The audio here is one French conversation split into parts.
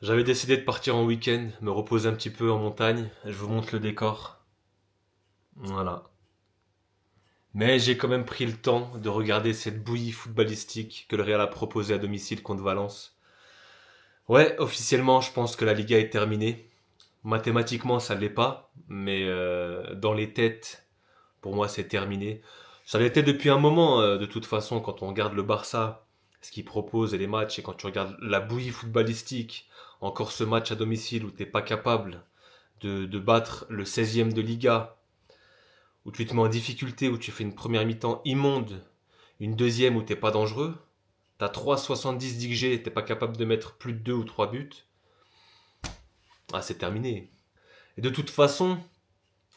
J'avais décidé de partir en week-end, me reposer un petit peu en montagne. Je vous montre le décor. Voilà. Mais j'ai quand même pris le temps de regarder cette bouillie footballistique que le Real a proposée à domicile contre Valence. Ouais, officiellement, je pense que la Liga est terminée. Mathématiquement, ça l'est pas, mais dans les têtes, pour moi, c'est terminé. Ça l'était depuis un moment, de toute façon, quand on regarde le Barça, ce qu'il propose et les matchs, et quand tu regardes la bouillie footballistique, encore ce match à domicile où t'es pas capable de battre le 16e de Liga, où tu te mets en difficulté, où tu fais une première mi-temps immonde, une deuxième où t'es pas dangereux, t'as 3,70 d'XG, t'es pas capable de mettre plus de 2 ou 3 buts, ah c'est terminé. Et de toute façon,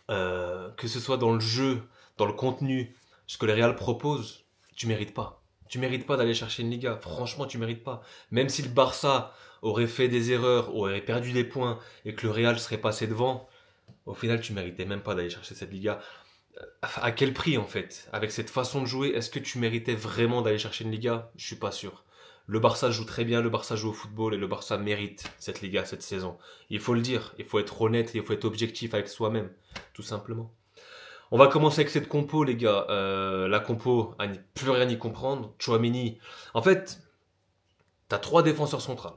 que ce soit dans le jeu, dans le contenu, ce que les Real proposent, tu mérites pas. Tu mérites pas d'aller chercher une Liga. Franchement, tu mérites pas. Même si le Barça aurait fait des erreurs, aurait perdu des points et que le Real serait passé devant, au final, tu méritais même pas d'aller chercher cette Liga. À quel prix en fait? Avec cette façon de jouer, est-ce que tu méritais vraiment d'aller chercher une Liga? Je suis pas sûr. Le Barça joue très bien, le Barça joue au football et le Barça mérite cette Liga cette saison. Il faut le dire, il faut être honnête, il faut être objectif avec soi-même, tout simplement. On va commencer avec cette compo, les gars. La compo, à plus rien y comprendre. Chouameni. En fait, t'as trois défenseurs centrales.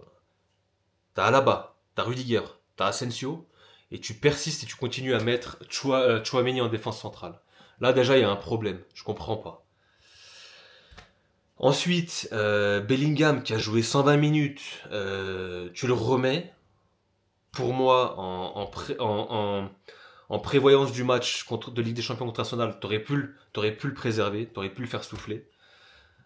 T'as Alaba, t'as Rudiger, t'as Asensio. Et tu persistes et tu continues à mettre Chouameni en défense centrale. Là, déjà, il y a un problème. Je comprends pas. Ensuite, Bellingham qui a joué 120 minutes, tu le remets. Pour moi, en prévoyance du match de Ligue des Champions contre Arsenal, t'aurais pu le préserver, t'aurais pu le faire souffler.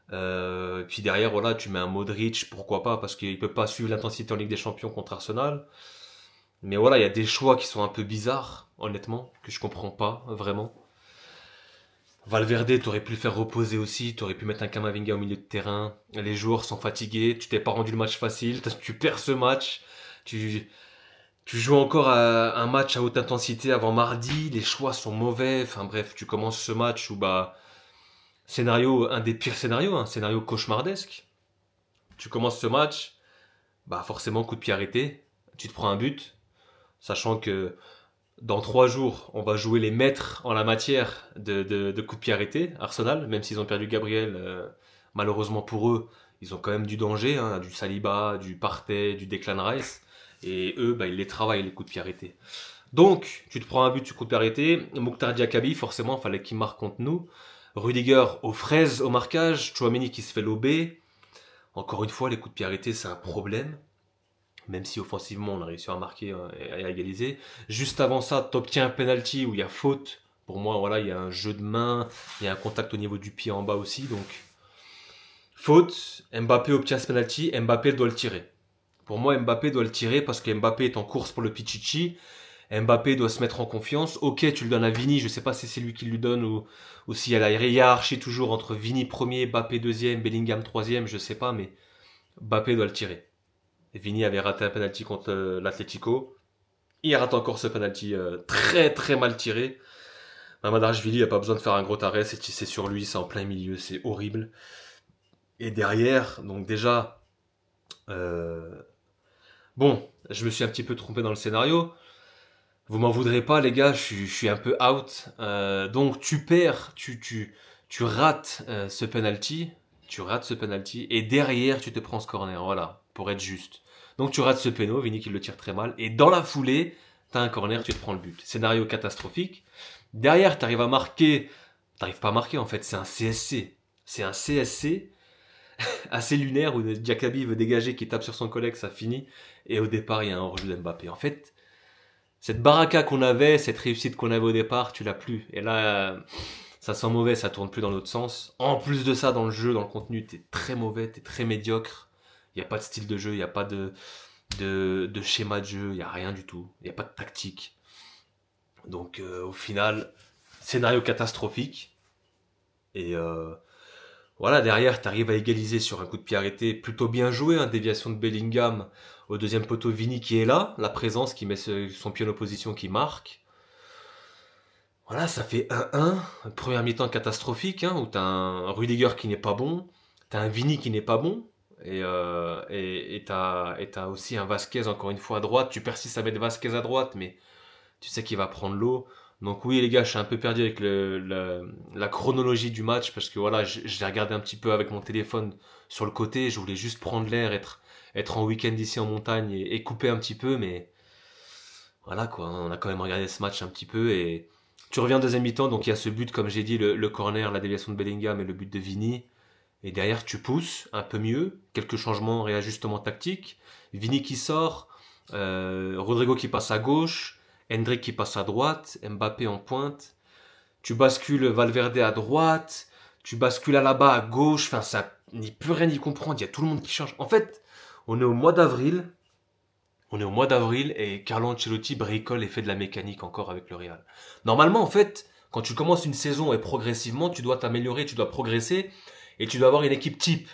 Puis derrière, voilà, tu mets un Modric, pourquoi pas, parce qu'il peut pas suivre l'intensité en Ligue des Champions contre Arsenal. Mais voilà, il y a des choix qui sont un peu bizarres, honnêtement, que je comprends pas vraiment. Valverde, t'aurais pu le faire reposer aussi, t'aurais pu mettre un Kamavinga au milieu de terrain. Les joueurs sont fatigués, tu t'es pas rendu le match facile, tu perds ce match. Tu, tu joues encore à un match à haute intensité avant mardi, les choix sont mauvais. Enfin bref, tu commences ce match où bah scénario, un des pires scénarios, un scénario cauchemardesque. Tu commences ce match, bah forcément coup de pied arrêté, tu te prends un but, sachant que dans 3 jours, on va jouer les maîtres en la matière de coups de pied arrêtés, Arsenal, même s'ils ont perdu Gabriel, malheureusement pour eux, ils ont quand même du danger, hein, du Saliba, du Partey, du Declan Rice, et eux, bah, ils les travaillent, les coups de pied arrêtés. Donc, tu te prends un but sur coup de pied arrêté, Mokhtar Diakabi, forcément, il fallait qu'il marque contre nous, Rudiger aux fraises au marquage, Chouameni qui se fait lober, encore une fois, les coups de pied arrêtés, c'est un problème, même si offensivement on a réussi à marquer et à égaliser. Juste avant ça, t'obtiens un penalty où il y a faute. Pour moi, voilà, il y a un jeu de main, il y a un contact au niveau du pied en bas aussi, donc faute. Mbappé obtient ce penalty, Mbappé doit le tirer. Pour moi, Mbappé doit le tirer parce que Mbappé est en course pour le Pichichi. Mbappé doit se mettre en confiance. Ok, tu le donnes à Vini, je sais pas si c'est lui qui lui donne ou s'il y a la hiérarchie toujours entre Vini premier, Mbappé deuxième, Bellingham troisième, je sais pas, mais Mbappé doit le tirer. Vini avait raté un penalty contre l'Atlético. Il rate encore ce penalty très très mal tiré. Mamadashvili a pas besoin de faire un gros arrêt, c'est tissé sur lui, c'est en plein milieu, c'est horrible. Et derrière, donc déjà, euh, bon, je me suis un petit peu trompé dans le scénario. Vous m'en voudrez pas, les gars, je suis un peu out. Donc tu perds, tu rates tu rates ce penalty, et derrière tu te prends ce corner, voilà, pour être juste. Donc tu rates ce péno, Vini qui le tire très mal, et dans la foulée, t'as un corner, tu te prends le but. Scénario catastrophique. Derrière, t'arrives à marquer, t'arrives pas à marquer en fait, c'est un CSC. C'est un CSC assez lunaire où Diakabi veut dégager, qui tape sur son collègue, ça finit, et au départ il y a un hors-jeu d'Mbappé. En fait, cette baraka qu'on avait, cette réussite qu'on avait au départ, tu l'as plus. Et là, ça sent mauvais, ça tourne plus dans l'autre sens. En plus de ça, dans le jeu, dans le contenu, t'es très mauvais, t'es très médiocre. Il n'y a pas de style de jeu, il n'y a pas de schéma de jeu, il n'y a rien du tout. Il n'y a pas de tactique. Donc au final, scénario catastrophique. Et voilà, derrière, tu arrives à égaliser sur un coup de pied arrêté. Plutôt bien joué, hein, déviation de Bellingham au deuxième poteau. Vini qui est là, la présence qui met son pied en opposition, qui marque. Voilà, ça fait 1-1. Première mi-temps catastrophique, hein, où t'as un Rudiger qui n'est pas bon, t'as un Vini qui n'est pas bon. Et t'as aussi un Vasquez encore une fois à droite. Tu persistes à mettre Vasquez à droite, mais tu sais qu'il va prendre l'eau. Donc oui les gars, je suis un peu perdu avec la chronologie du match parce que voilà, je l'ai regardé un petit peu avec mon téléphone sur le côté. Je voulais juste prendre l'air, être en week-end ici en montagne et couper un petit peu, mais voilà quoi, on a quand même regardé ce match un petit peu et tu reviens en deuxième mi-temps, donc il y a ce but comme j'ai dit, le corner, la déviation de Bellingham et le but de Vini. Et derrière tu pousses un peu mieux, quelques changements, réajustements tactiques. Vini qui sort, Rodrigo qui passe à gauche, Hendrick qui passe à droite, Mbappé en pointe. Tu bascules Valverde à droite, tu bascules Alaba à gauche, enfin ça n'y peut rien y comprendre, il y a tout le monde qui change. En fait, on est au mois d'avril, on est au mois d'avril et Carlo Ancelotti bricole et fait de la mécanique encore avec le Real. Normalement, en fait, quand tu commences une saison et progressivement, tu dois t'améliorer, tu dois progresser et tu dois avoir une équipe type.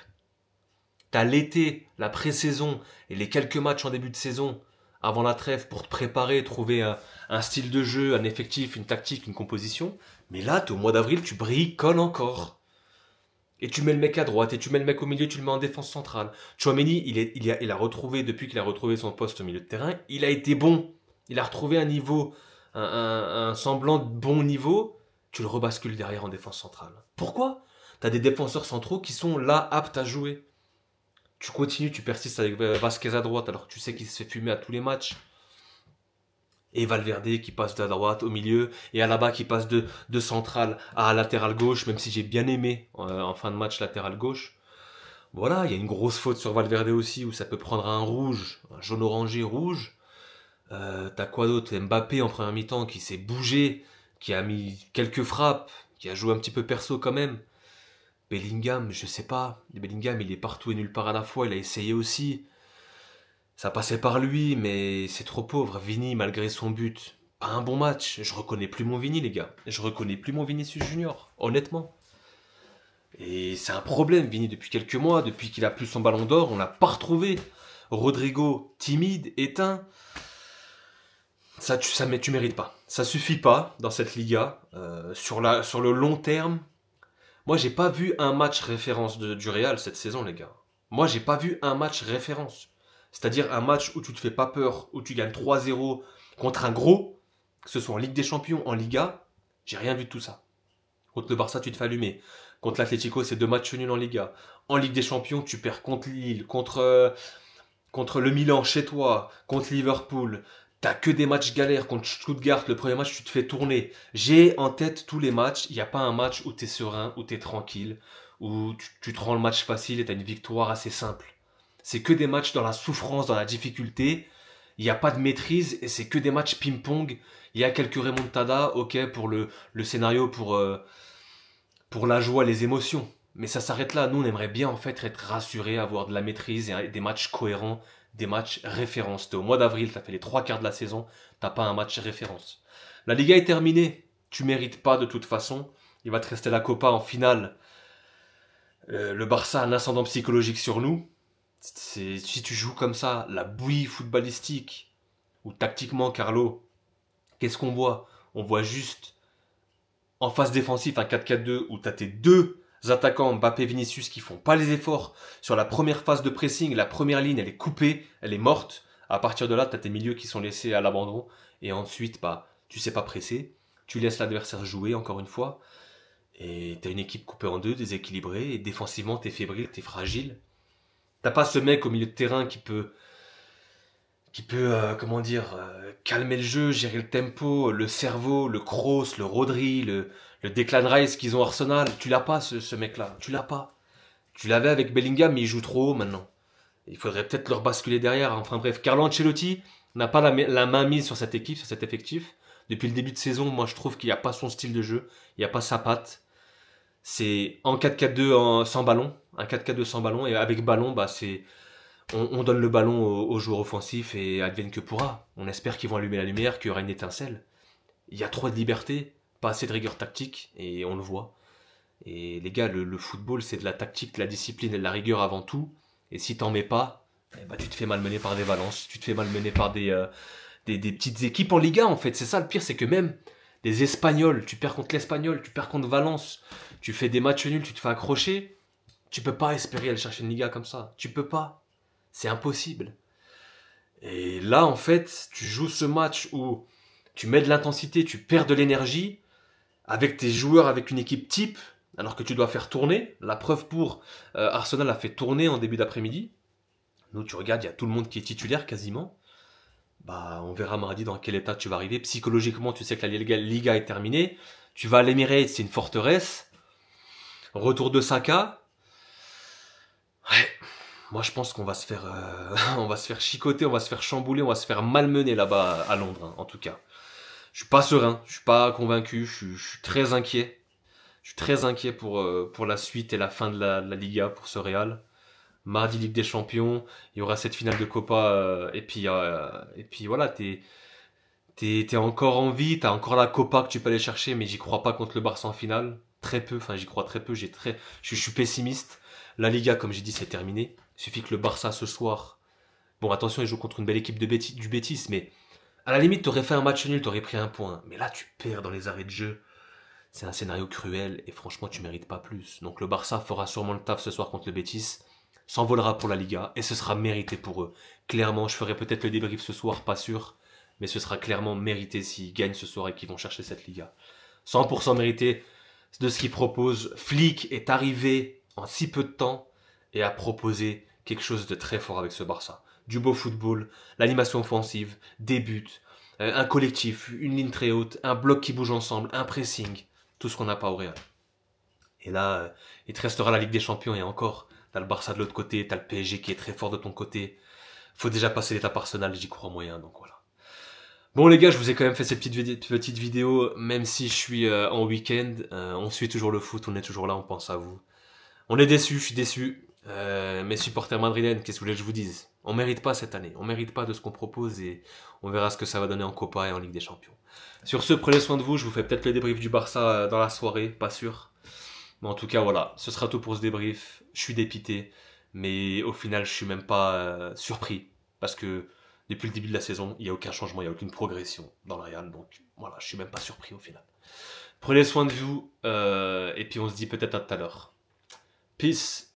T'as l'été, la pré-saison et les quelques matchs en début de saison avant la trêve pour te préparer, trouver un style de jeu, un effectif, une tactique, une composition. Mais là, t'es au mois d'avril, tu bricoles encore. Et tu mets le mec à droite, et tu mets le mec au milieu, tu le mets en défense centrale. Chouameni, il a retrouvé, depuis qu'il a retrouvé son poste au milieu de terrain, il a été bon. Il a retrouvé un niveau, un semblant de bon niveau. Tu le rebascules derrière en défense centrale. Pourquoi? T'as des défenseurs centraux qui sont là, aptes à jouer. Tu continues, tu persistes avec Vasquez à droite, alors que tu sais qu'il se fait fumer à tous les matchs. Et Valverde qui passe de droite au milieu, et Alaba qui passe de centrale à latéral gauche, même si j'ai bien aimé en fin de match latéral gauche. Voilà, il y a une grosse faute sur Valverde aussi, où ça peut prendre un rouge, un jaune orangé rouge. T'as quoi d'autre? Mbappé en première mi-temps qui s'est bougé, qui a mis quelques frappes, qui a joué un petit peu perso quand même. Bellingham, je sais pas. Bellingham, il est partout et nulle part à la fois, il a essayé aussi. Ça passait par lui, mais c'est trop pauvre. Vini, malgré son but, pas un bon match. Je reconnais plus mon Vini, les gars. Je reconnais plus mon Vinicius Junior, honnêtement. Et c'est un problème, Vini, depuis quelques mois, depuis qu'il a plus son ballon d'or, on l'a pas retrouvé. Rodrigo, timide, éteint. Tu mérites pas. Ça suffit pas dans cette Liga. Sur le long terme, moi, j'ai pas vu un match référence du Real cette saison, les gars. Moi, j'ai pas vu un match référence. C'est-à-dire un match où tu te fais pas peur, où tu gagnes 3-0 contre un gros, que ce soit en Ligue des Champions, en Liga. J'ai rien vu de tout ça. Contre le Barça, tu te fais allumer. Contre l'Atlético, c'est 2 matchs nuls en Liga. En Ligue des Champions, tu perds contre Lille, contre le Milan chez toi, contre Liverpool. T'as que des matchs galères contre Stuttgart. Le premier match, tu te fais tourner. J'ai en tête tous les matchs. Il n'y a pas un match où t'es serein, où t'es tranquille, où tu te rends le match facile et t'as une victoire assez simple. C'est que des matchs dans la souffrance, dans la difficulté. Il n'y a pas de maîtrise et c'est que des matchs ping-pong. Il y a quelques remontadas, ok, pour le scénario, pour la joie, les émotions. Mais ça s'arrête là. Nous, on aimerait bien en fait être rassurés, avoir de la maîtrise et des matchs cohérents, des matchs références. T'es au mois d'avril, t'as fait les 3 quarts de la saison, t'as pas un match référence. La Liga est terminée. Tu mérites pas de toute façon. Il va te rester la Copa en finale. Le Barça a un ascendant psychologique sur nous. Si tu joues comme ça, la bouillie footballistique, ou tactiquement, Carlo, qu'est-ce qu'on voit? On voit juste en phase défensive un 4-4-2 où tu as tes deux attaquants, Mbappé et Vinicius, qui font pas les efforts sur la première phase de pressing. La première ligne, elle est coupée, elle est morte. À partir de là, tu as tes milieux qui sont laissés à l'abandon. Et ensuite, tu sais pas presser. Tu laisses l'adversaire jouer, encore une fois. Et tu as une équipe coupée en deux, déséquilibrée. Et défensivement, tu es fébrile, tu es fragile. T'as pas ce mec au milieu de terrain qui peut calmer le jeu, gérer le tempo, le cerveau, le Kroos, le Rodri, le Declan Rice qu'ils ont au Arsenal. Tu l'as pas, ce mec-là. Tu l'as pas. Tu l'avais avec Bellingham, mais il joue trop haut maintenant. Il faudrait peut-être le rebasculer derrière. Enfin bref, Carlo Ancelotti n'a pas la main mise sur cette équipe, sur cet effectif. Depuis le début de saison, moi je trouve qu'il n'y a pas son style de jeu. Il n'y a pas sa patte. C'est en 4-4-2 sans ballon. Un 4-4-2 sans ballon. Et avec ballon, on donne le ballon aux joueurs offensifs et advienne que pourra. On espère qu'ils vont allumer la lumière, qu'il y aura une étincelle. Il y a trop de liberté, pas assez de rigueur tactique, et on le voit. Et les gars, le football, c'est de la tactique, de la discipline et de la rigueur avant tout. Et si t'en mets pas, tu te fais malmener par des Valences, tu te fais malmener par des petites équipes en Liga, en fait. C'est ça le pire, c'est que même des Espagnols, tu perds contre l'Espagnol, tu perds contre Valence, tu fais des matchs nuls, tu te fais accrocher, Tu peux pas espérer aller chercher une Liga comme ça. Tu peux pas. C'est impossible. Et là, en fait, tu joues ce match où tu mets de l'intensité, tu perds de l'énergie avec tes joueurs, avec une équipe type, alors que tu dois faire tourner. La preuve pour Arsenal a fait tourner en début d'après-midi. Nous, tu regardes, il y a tout le monde qui est titulaire quasiment. Bah, on verra mardi dans quel état tu vas arriver. Psychologiquement, tu sais que la Liga est terminée. Tu vas à l'Emirates, c'est une forteresse. Retour de Saka. Ouais, moi je pense qu'on va se faire, on va se faire chicoter, on va se faire chambouler, on va se faire malmener là-bas à Londres, hein, en tout cas. Je suis pas serein, je suis pas convaincu, je suis très inquiet. Je suis très inquiet pour la suite et la fin de la Liga pour ce Real. Mardi Ligue des Champions, il y aura cette finale de Copa et puis voilà, t'es encore en vie, t'as encore la Copa que tu peux aller chercher, mais j'y crois pas contre le Barça en finale. Très peu, enfin j'y crois très peu, je suis pessimiste. La Liga, comme j'ai dit, c'est terminé. Il suffit que le Barça ce soir. Bon, attention, ils jouent contre une belle équipe du Betis, mais à la limite, t'aurais fait un match nul, t'aurais pris un point. Mais là, tu perds dans les arrêts de jeu. C'est un scénario cruel et franchement, tu mérites pas plus. Donc le Barça fera sûrement le taf ce soir contre le Betis, s'envolera pour la Liga et ce sera mérité pour eux. Clairement, je ferai peut-être le débrief ce soir, pas sûr, mais ce sera clairement mérité s'ils gagnent ce soir et qu'ils vont chercher cette Liga. 100% mérité de ce qu'ils proposent. Flick est arrivé en si peu de temps et a proposé quelque chose de très fort avec ce Barça. Du beau football, l'animation offensive, des buts, un collectif, une ligne très haute, un bloc qui bouge ensemble, un pressing, tout ce qu'on n'a pas au Real. Et là, il te restera la Ligue des Champions et encore, t'as le Barça de l'autre côté, t'as le PSG qui est très fort de ton côté. Faut déjà passer l'étape Arsenal, j'y crois moyen, donc voilà. Bon les gars, je vous ai quand même fait cette petite vidéo, même si je suis en week-end, on suit toujours le foot, on est toujours là, on pense à vous. On est déçus, je suis déçu. Mes supporters madrilènes, qu'est-ce que vous voulez que je vous dise? On mérite pas cette année, on mérite pas de ce qu'on propose et on verra ce que ça va donner en Copa et en Ligue des Champions. Sur ce, prenez soin de vous, je vous fais peut-être le débrief du Barça dans la soirée, pas sûr. Mais en tout cas, voilà, ce sera tout pour ce débrief. Je suis dépité, mais au final, je suis même pas surpris parce que depuis le début de la saison, il n'y a aucun changement, il n'y a aucune progression dans le Real, donc voilà, je suis même pas surpris au final. Prenez soin de vous et puis on se dit peut-être à tout à l'heure. Peace.